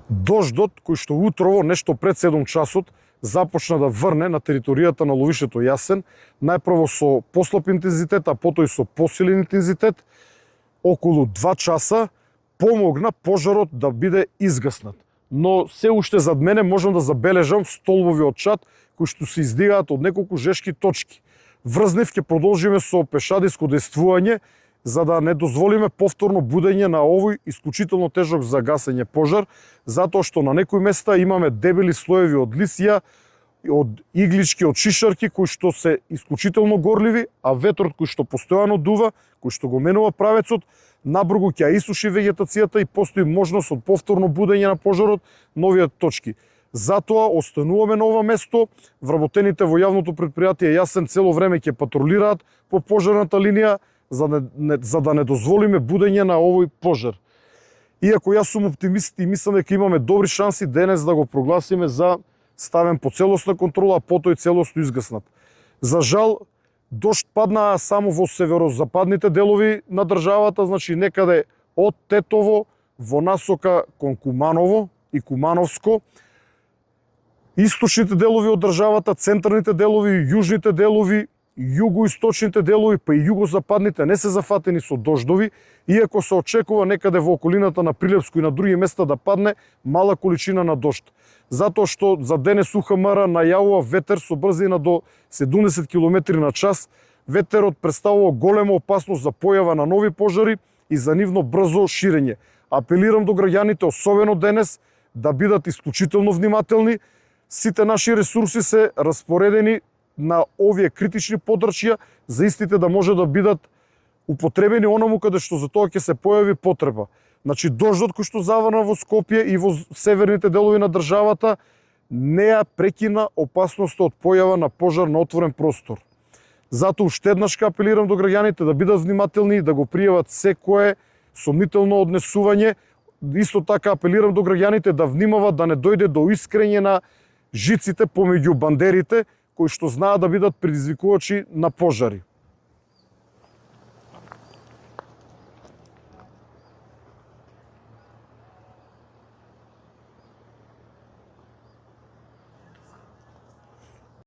Дождот, кој што утрово, нешто пред 7 часот, започна да врне на територијата на ловишето Јасен, најпрво со послаб интензитет, а потоа и со посилен интензитет, околу 2 часа помогна пожарот да биде изгаснат. Но се уште зад мене можам да забележам столбови од чад кои што се издигаат од неколку жешки точки. Врз нив ќе продолжиме со пешадиско дејствување за да не дозволиме повторно будење на овој исклучително тежок за гасење пожар, затоа што на некои места имаме дебели слоеви од лисија, од иглички, од шишарки, кои што се исклучително горливи, а ветрот кој што постојано дува, кој што го менува правецот, набргу ќе исуши вегетацијата и постои можност од повторно будење на пожарот на овие точки. Затоа остануваме на ова место, вработените во јавното предпријатие Јасен цело време ќе патрулираат по пожарната линија, за да не дозволиме будење на овој пожар. Иако јас сум оптимист и мислам дека имаме добри шанси денес да го прогласиме за ставен по целосна контрола, а потоа и целосно изгаснат. За жал, дожд падна само во северозападните делови на државата, значи некаде од Тетово во насока кон Куманово и Кумановско. Источните делови од државата, централните делови, јужните делови, југоисточните делови, па и југозападните не се зафатени со дождови, иако се очекува некаде во околината на Прилепско и на други места да падне мала количина на дожд. Затоа што за денес УХМР најавува ветер со брзина до 70 км на час. Ветерот представува голема опасност за појава на нови пожари и за нивно брзо ширење. Апелирам до граѓаните, особено денес, да бидат исклучително внимателни. Сите наши ресурси се распоредени на овие критични подрачја, за истите да може да бидат употребени онаму каде што за тоа ќе се појави потреба. Значи, дождот кој што заврна во Скопје и во северните делови на државата не ја прекина опасноста од појава на пожар на отворен простор. Затоа уште еднаш апелирам до граѓаните да бидат внимателни и да го пријават секое сомнително однесување. Исто така апелирам до граѓаните да внимават да не дојде до искрење на жиците помеѓу бандерите, кои што знаат да бидат предизвикувачи на пожари.